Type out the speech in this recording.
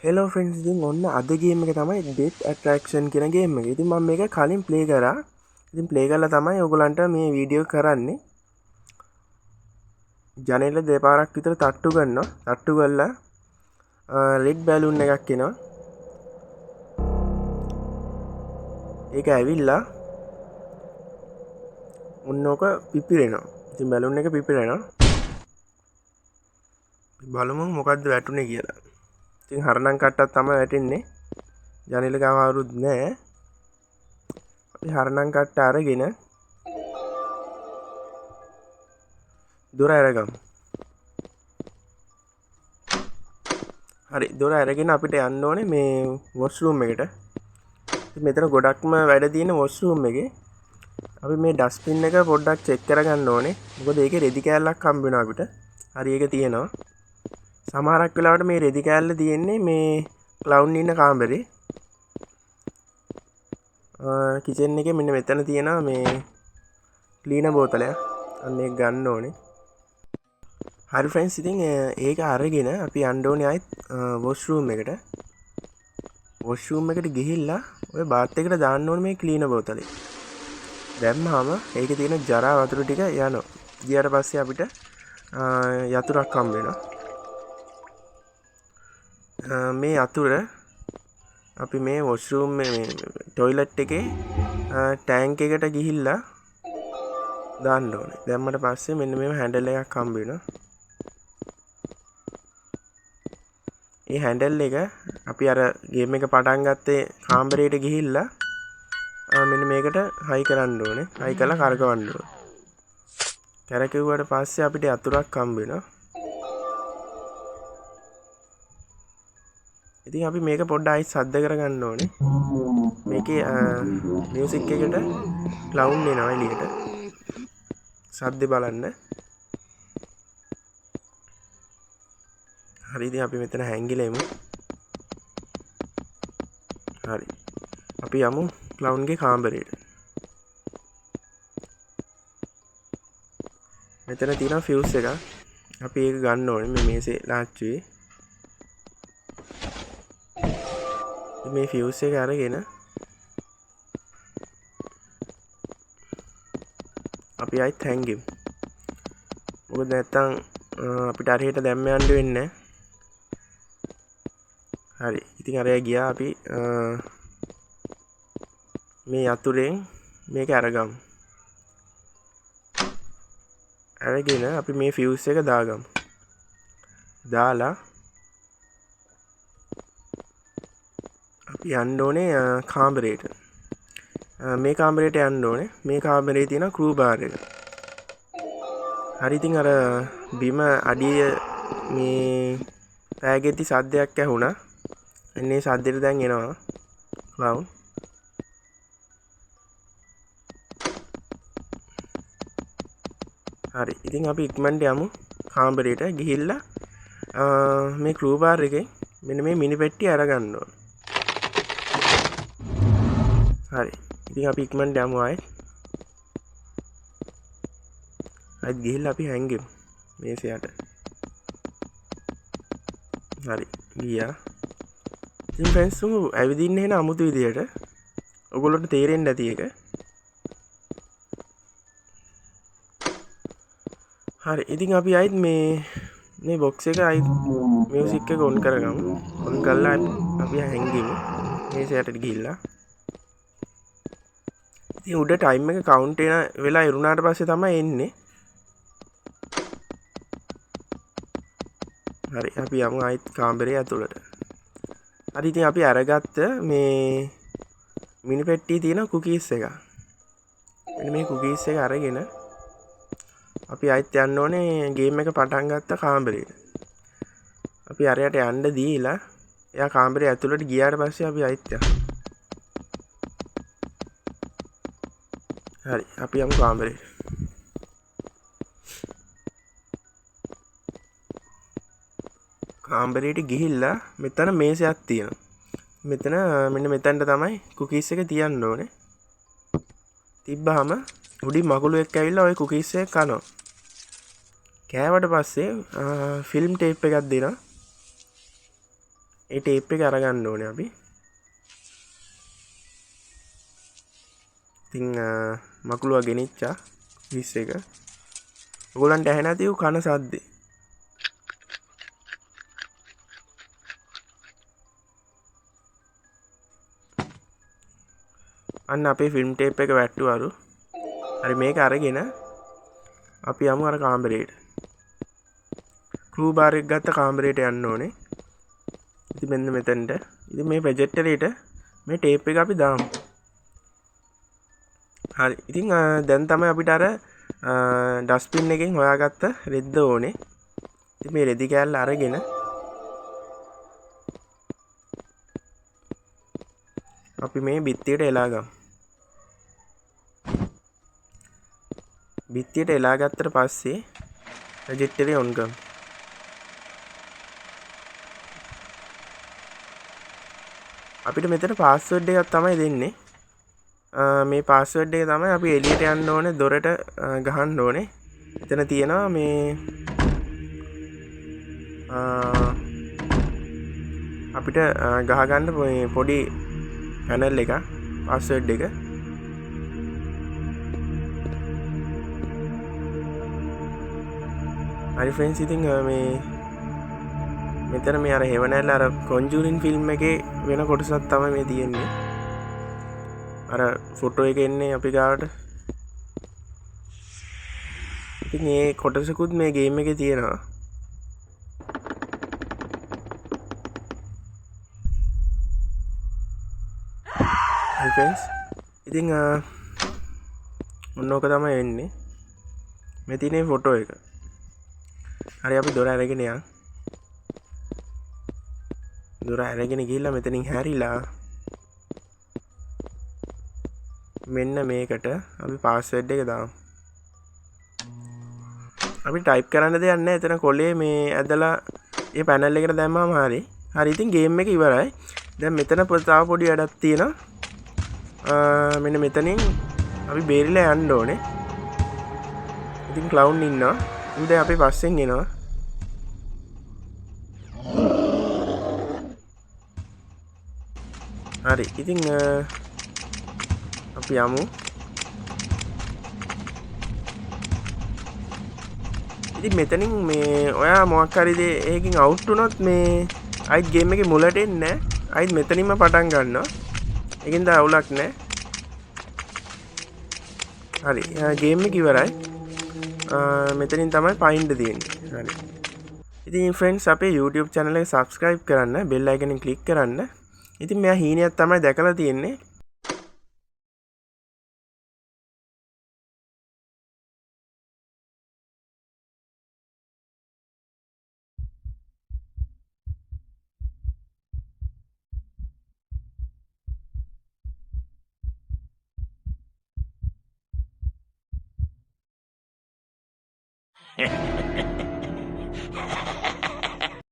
Hello friends, ඉතින් ඔන්න අද ගේම් එක තමයි ඩෙත් ඇට්‍රැක්ෂන් කියන ගේම් එක. ඉතින් මම මේක කලින් ප්ලේ කරා. ඉතින් ප්ලේ කරලා තමයි ඔයගලන්ට මේ වීඩියෝ කරන්නේ. ජනේල දෙපාරක් විතර තට්ටු කරනවා. තට්ටු කරලා රෙඩ් බැලුන් එකක් එනවා. ඒක ඇවිල්ලා ඔන්නෝක පිපිරෙනවා. ඉතින් බැලුන් එක පිපිරෙනවා. බලමු මොකද්ද වැටුනේ කියලා. ඉතින් හරණම් කට්ටක් තමයි වැටෙන්නේ. ජනේල ගාවරුත් නෑ. අපි හරණම් කට්ට අරගෙන දොර අරගමු. හරි, දොර අරගෙන අපිට යන්න ඕනේ මේ වොෂ්රූම් එකට. ඉතින් මෙතන ගොඩක්ම වැඩ තියෙන වොෂ්රූම් එකේ. අපි මේ ඩස්ට්බින් එක පොඩ්ඩක් චෙක් කරගන්න ඕනේ. මොකද ඒකේ රෙදි කෑල්ලක් හම්බ වෙනවා අපිට. හරි, ඒක තියෙනවා. සමහරක් වෙලාවට මේ රෙදි කෑල්ල තියෙන්නේ මේ ක්ලවුන් ඉන්න කාමරේ. කිචන් එකේ මෙන්න මෙතන තියෙනවා මේ ක්ලීනර් බෝතලයක්. අන්න ඒක ගන්න ඕනේ. හරි ෆ්‍රෙන්ඩ්ස්, ඉතින් ඒක අරගෙන අපි යන්න ඕනේ ආයෙත් වොෂ්රූම් එකට. වොෂ්රූම් එකට ගිහිල්ලා ඔය බාත් එකට දාන්න ඕනේ මේ ක්ලීනර් බෝතලේ. දැම්මම ඒකේ තියෙන ජරා වතුර ටික යනවා. ගියාට පස්සේ අපිට යතුරක් හම්බ වෙනවා. මේ යතුර අපි මේ වොෂ්රූම් මේ টয়ලට් එකේ ටැංක් එකට ගිහිල්ලා දාන්න ඕනේ. දැම්මට පස්සේ මෙන්න මේ හැන්ඩල් එකක් හම්බ වෙනවා. ඒ හැන්ඩල් එක අපි අර ගේම් එක පටන් ගත්තේ කාමරේට ගිහිල්ලා මෙන්න මේකට හයි කරන්න ඕනේ. හයි කරලා කරකවන්න ඕනේ. කරකෙව්වට පස්සේ අපිට යතුරක් හම්බ වෙනවා. ඉතින් අපි මේක පොඩ්ඩක් ආයි සද්ද කරගන්න ඕනේ. මේකේ මියුසික් එකට ක්ලවුන් එනවා එළියට. සද්දේ බලන්න. හරි, ඉතින් අපි මෙතන හැංගිලා ඉමු. හරි, අපි යමු ක්ලවුන්ගේ කාමරේට. මෙතන තියෙනවා ෆියුස් එකක්. අපි ඒක ගන්න ඕනේ මේ මේසේ ලාච්චුවේ. මේ ෆියුස් එක අරගෙන අපි ආයිත් හැංගෙමු. මොකද නැත්තම් අපිට අරහෙට දැම්ම යන්න වෙන්නේ. හරි, ඉතින් අරයා ගියා. අපි මේ යතුරෙන් මේක අරගමු. අරගෙන අපි මේ ෆියුස් එක දාගමු. දාලා අපි යන්න ඕනේ කාමරේට. මේ කාමරේට යන්න ඕනේ. මේ කාමරේ තියෙන ක්‍රූ බාර් එක. හරි, ඉතින් අර බිම අඩිය මේ පෑගෙද්දි සද්දයක් ඇහුණා. එන්නේ සද්දෙට දැන් එනවා ක්ලවුන්. හරි, ඉතින් අපි ඉක්මනට යමු කාමරේට. ගිහිල්ලා මේ ක්‍රූ බාර් එකෙන් මෙන්න මේ මිනි පෙට්ටිය අරගන්න ඕනේ. හරි, ඉතින් අපි ඉක්මනට යමු ආයෙත් ගිහිල්ලා අපි හැංගෙමු මේසයට. හරි, ගියා. ඉතින් ෆ්‍රෙන්ඩ්ස්, ඇවිදින්න එන අමුතු විදියට ඔයගොල්ලන්ට තේරෙන්නේ නැති එක. හරි, ඉතින් අපි ආයෙත් මේ බොක්ස් එක ආයෙත් මියුසික් එක ඔන් කරගමු. ඔන් කරලා අපි හැංගෙමු මේසයට ගිහිල්ලා. ඉතින් උඩ ටයිම් එක කවුන්ට් වෙලා ඉරුණාට පස්සේ තමයි එන්නේ. හරි, අපි යමු ආයෙත් කාමරේ ඇතුළට. හරි, ඉතින් අපි අරගත්ත මේ මිනි පෙට්ටියේ තියෙන කුකීස් එක. මෙන්න මේ කුකීස් එක අරගෙන අපි ආයෙත් යන්න ඕනේ ගේම් එක පටන් ගත්ත කාමරේට. අපි අරයට යන්න දීලා එයා කාමරේ ඇතුළට ගියාට පස්සේ අපි ආයෙත් යමු. හරි, අපි යමු කාමරේට. කාමරේට ගිහිල්ලා මෙතන මේසයක් තියෙනවා. මෙතන මෙන්න මෙතනට තමයි කුකීස් එක තියන්න ඕනේ. තිබ්බහම උඩින් මගුලෙක් ඇවිල්ලා ওই කුකීස් එක කනවා. කෑවට පස්සේ ෆිල්ම් ටේප් එකක් දෙනවා. ඒ ටේප් එක අරගන්න ඕනේ අපි. ඉතින් මකුලුව ගෙනිච්චා විස් එක. ඔයගොල්ලන්ට ඇහෙ නැතිව කන සද්දේ. අන්න අපේ ෆිල්ම් ටේප් එක වැට්ටුවාරු. හරි මේක අරගෙන අපි යමු අර කාමරේට. ක්‍රූ බාර් එක ගත්ත කාමරේට යන්න ඕනේ. ඉතින් මෙන්න මෙතනට. ඉතින් මේ ප්‍රොජෙක්ටරේට මේ ටේප් එක අපි දාමු. හරි. ඉතින් දැන් තමයි අපිට අර ඩස්බින් එකෙන් හොයාගත්ත රෙද්ද ඕනේ. ඉතින් මේ රෙදි කෑල්ල අරගෙන අපි මේ බිත්තියට එලා ගමු. බිත්තියට එලා ගත්තට පස්සේ ප්‍රොජෙක්ටරේ ඔන් කරමු. අපිට මෙතන පාස්වර්ඩ් එකක් තමයි දෙන්නේ. මේ පාස්වර්ඩ් එක තමයි අපි එළියට යන්න ඕනේ දොරට ගහන්න ඕනේ. එතන තියෙනවා මේ අපිට ගහගන්න පොඩි පැනල් එක පාස්වර්ඩ් එක. හරි ෆ්‍රෙන්ඩ්ස් ඉතින් මේ මෙතන මේ අර හෙවනැල්ල අර කොන්ජුරින් ෆිල්ම් එකේ වෙන කොටසක් තමයි මේ තියෙන්නේ. අර ෆොටෝ එක එන්නේ අපි ගාවට. ඉතින් මේ කොටසකුත් මේ ගේම් එකේ තියෙනවා. හරි ෆ්‍රෙන්ඩ්ස් ඉතින් ඔන්න ඕක තමයි එන්නේ. මේ තියෙන ෆොටෝ එක. හරි අපි දොර අරගෙන යන්. දොර අරගෙන ගිහිල්ලා මෙතනින් හැරිලා මෙන්න මේකට අපි පාස්වර්ඩ් එක දාමු. අපි ටයිප් කරන්න දෙයක් නැහැ. එතන කොලේ මේ ඇදලා ඒ පැනල් එකට දැම්මම හරි. හරි ඉතින් ගේම් එක ඉවරයි. දැන් මෙතන තව පොඩි වැඩක් තියෙනවා. මෙන්න මෙතනින් අපි බේරිලා යන්න ඕනේ. ඉතින් ක්ලවුන් ඉන්නවා. ඉතින් අපි පස්සෙන් එනවා. හරි ඉතින් අපි යමු. ඉතින් මෙතනින් මේ ඔයා මොකක් හරි දෙයකින් අවුට් වුණොත් මේ අයිත් ගේම් එකේ මුලට එන්නේ නැහැ. අයිත් මෙතනින්ම පටන් ගන්නවා. ඒකෙන්ද අවුලක් නැහැ. හරි ගේම් එක ඉවරයි. මෙතනින් තමයි පයින්ඩ තියෙන්නේ. හරි. ඉතින් ෆ්‍රෙන්ඩ්ස් අපේ YouTube channel එක subscribe කරන්න, bell icon එක click කරන්න. ඉතින් මෙයා හීනයක් තමයි දැකලා තියෙන්නේ.